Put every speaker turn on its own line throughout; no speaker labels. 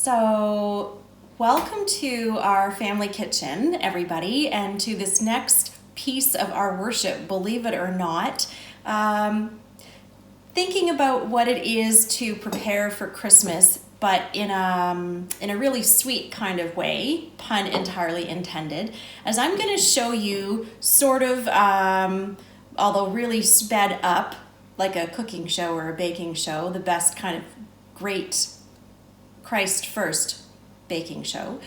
So welcome to our family kitchen, everybody, and to this next piece of our worship, believe it or not. Thinking about what it is to prepare for Christmas, but in a really sweet kind of way, pun entirely intended, as I'm going to show you sort of, although really sped up, like a cooking show or a baking show, the best kind of great Christ first baking show.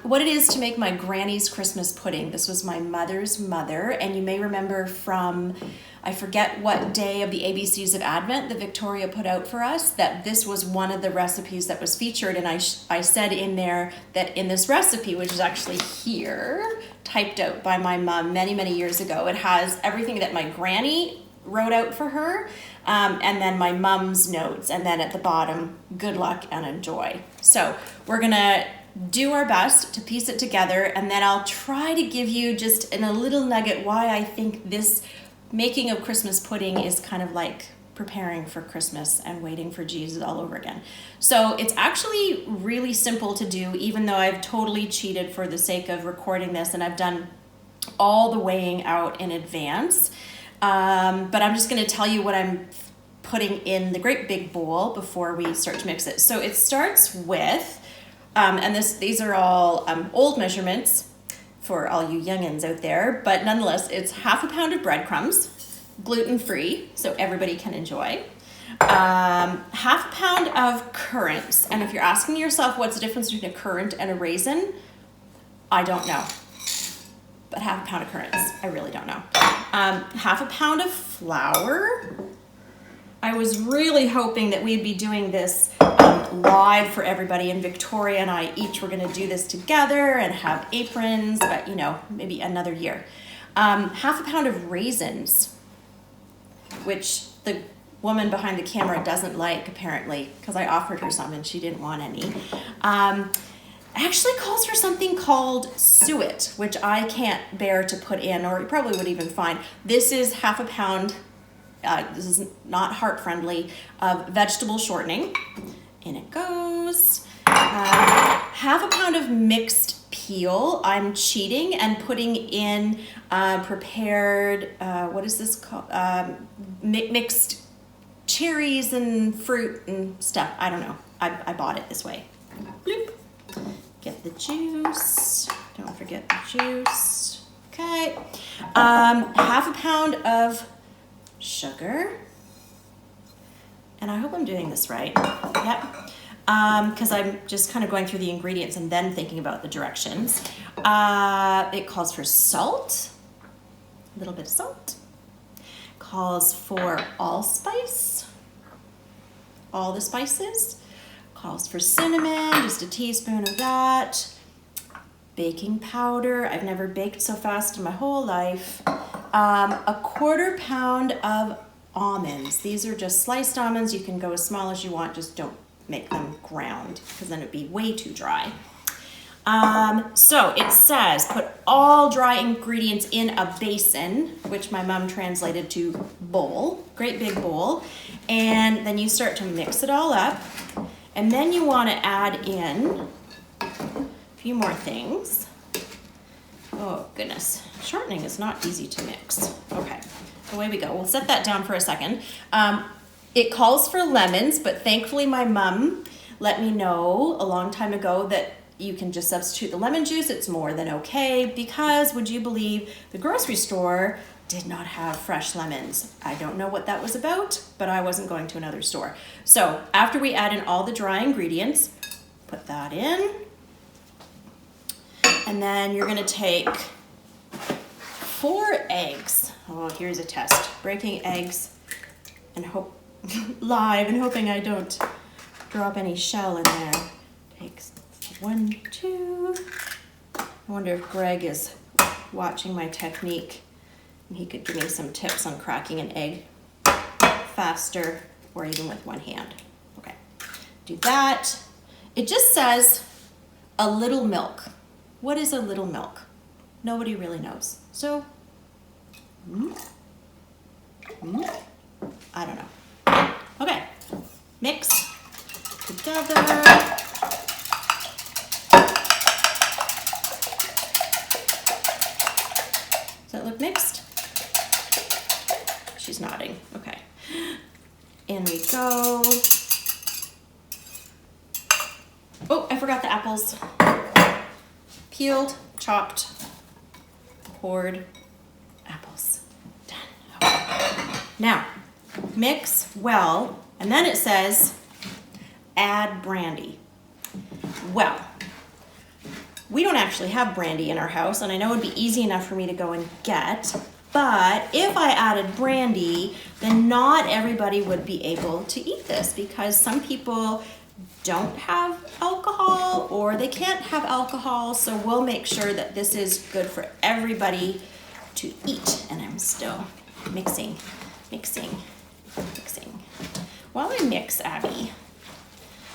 What it is to make my granny's Christmas pudding. This was my mother's mother, and you may remember from, I forget what day of the ABCs of Advent that Victoria put out for us, that this was one of the recipes that was featured, and I said in there that in this recipe, which is actually here, typed out by my mom many, many years ago, it has everything that my granny wrote out for her, and then my mom's notes, and then at the bottom, good luck and enjoy. So we're gonna do our best to piece it together, and then I'll try to give you just in a little nugget why I think this making of Christmas pudding is kind of like preparing for Christmas and waiting for Jesus all over again. So it's actually really simple to do, even though I've totally cheated for the sake of recording this, and I've done all the weighing out in advance. But I'm just going to tell you what I'm putting in the great big bowl before we start to mix it. So it starts with, and these are all old measurements for all you youngins out there, but nonetheless, it's half a pound of breadcrumbs, gluten-free, so everybody can enjoy. Half a pound of currants, and if you're asking yourself what's the difference between a currant and a raisin, I don't know. But half a pound of currants, I really don't know. Half a pound of flour. I was really hoping that we'd be doing this live for everybody, and Victoria and I each were gonna do this together and have aprons, but you know, maybe another year. Half a pound of raisins, which the woman behind the camera doesn't like apparently, because I offered her some and she didn't want any. Actually calls for something called suet, which I can't bear to put in, or you probably would even find. This is half a pound, this is not heart friendly, of vegetable shortening. In it goes. Half a pound of mixed peel. I'm cheating and putting in prepared, what is this called? Mixed cherries and fruit and stuff. I don't know. I bought it this way. Bloop. Get the juice. Don't forget the juice. Okay. Half a pound of sugar. And I hope I'm doing this right. Yep. Because I'm just kind of going through the ingredients and then thinking about the directions. It calls for salt. A little bit of salt. Calls for allspice. All the spices. Calls for cinnamon, just a teaspoon of that. Baking powder, I've never baked so fast in my whole life. A quarter pound of almonds. These are just sliced almonds. You can go as small as you want, just don't make them ground because then it'd be way too dry. So it says put all dry ingredients in a basin, which my mom translated to bowl, great big bowl. And then you start to mix it all up. And then you want to add in a few more things. Oh, goodness. Shortening is not easy to mix. Okay, away we go. We'll set that down for a second. It calls for lemons, but thankfully my mom let me know a long time ago that you can just substitute the lemon juice. It's more than okay, because would you believe the grocery store did not have fresh lemons. I don't know what that was about, but I wasn't going to another store. So after we add in all the dry ingredients, put that in. And then you're gonna take 4 eggs. Oh, here's a test. Breaking eggs and hope live and hoping I don't drop any shell in there. Takes 1, 2. I wonder if Greg is watching my technique. He could give me some tips on cracking an egg faster or even with one hand. Okay, do that. It just says a little milk. What is a little milk? Nobody really knows. So, I don't know. Okay, mix together. go. Oh, I forgot the apples. Peeled, chopped, cored apples. Done. Okay. Now, mix well, and then it says add brandy. Well, we don't actually have brandy in our house, and I know it'd be easy enough for me to go and get, but if I added brandy, then not everybody would be able to eat this because some people don't have alcohol or they can't have alcohol, so we'll make sure that this is good for everybody to eat. And I'm still mixing. While I mix, Abby,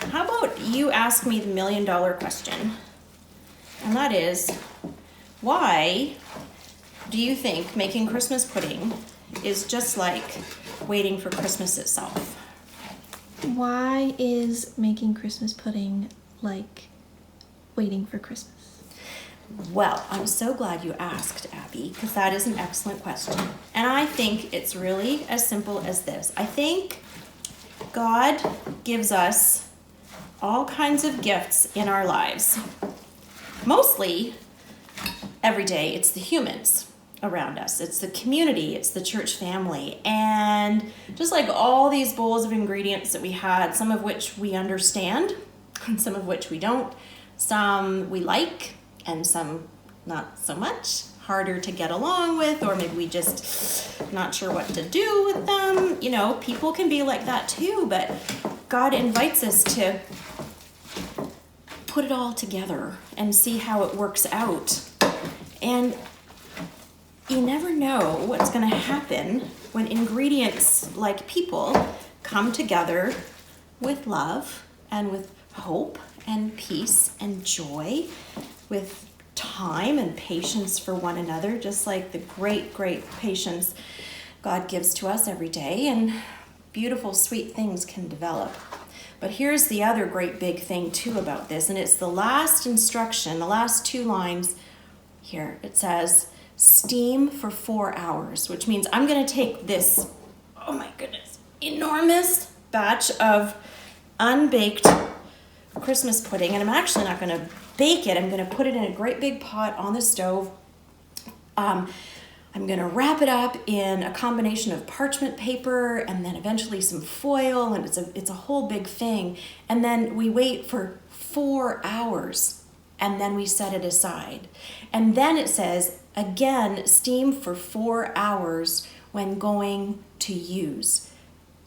how about you ask me the million-dollar question? And that is, why do you think making Christmas pudding is just like waiting for Christmas itself?
Why is making Christmas pudding like waiting for Christmas?
Well, I'm so glad you asked, Abby, because that is an excellent question. And I think it's really as simple as this. I think God gives us all kinds of gifts in our lives. Mostly, every day, it's the humans around us. It's the community, it's the church family. And just like all these bowls of ingredients that we had, some of which we understand, and some of which we don't, some we like, and some not so much, harder to get along with, or maybe we just not sure what to do with them. You know, people can be like that too, but God invites us to put it all together and see how it works out. And you never know what's going to happen when ingredients like people come together with love and with hope and peace and joy, with time and patience for one another, just like the great patience God gives to us every day, and beautiful, sweet things can develop. But here's the other great big thing too about this, and it's the last instruction, the last 2 lines here. It says, steam for 4 hours, which means I'm going to take this, oh my goodness, enormous batch of unbaked Christmas pudding, and I'm actually not going to bake it. I'm going to put it in a great big pot on the stove. I'm going to wrap it up in a combination of parchment paper and then eventually some foil, and it's a whole big thing. And then we wait for 4 hours, and then we set it aside. And then it says, again, steam for 4 hours when going to use.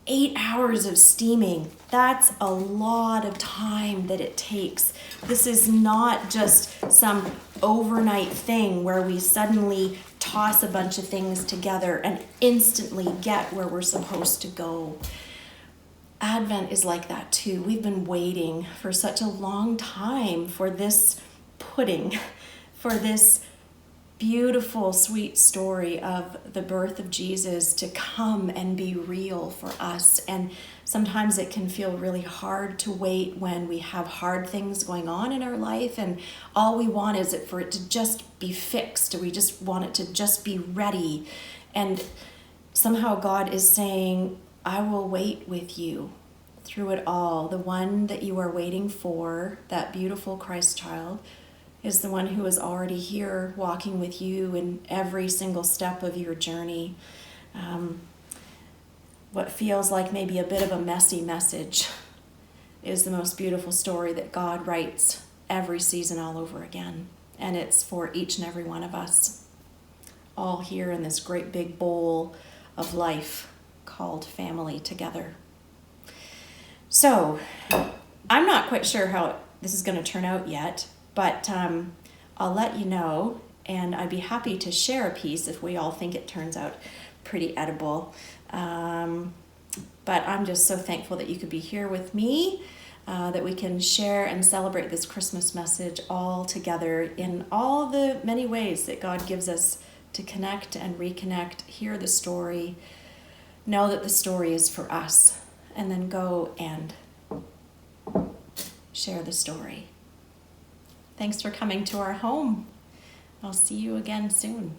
8 hours of steaming. That's a lot of time that it takes. This is not just some overnight thing where we suddenly toss a bunch of things together and instantly get where we're supposed to go. Advent is like that too. We've been waiting for such a long time for this pudding, for this beautiful, sweet story of the birth of Jesus to come and be real for us. And sometimes it can feel really hard to wait when we have hard things going on in our life, and all we want is for it to just be fixed, or we just want it to just be ready. And somehow God is saying, I will wait with you through it all. The one that you are waiting for, that beautiful Christ child, is the one who is already here walking with you in every single step of your journey. What feels like maybe a bit of a messy message is the most beautiful story that God writes every season all over again. And it's for each and every one of us, all here in this great big bowl of life called family together. So, I'm not quite sure how this is going to turn out yet, but I'll let you know, and I'd be happy to share a piece if we all think it turns out pretty edible. But I'm just so thankful that you could be here with me, that we can share and celebrate this Christmas message all together in all the many ways that God gives us to connect and reconnect, hear the story, know that the story is for us, and then go and share the story. Thanks for coming to our home. I'll see you again soon.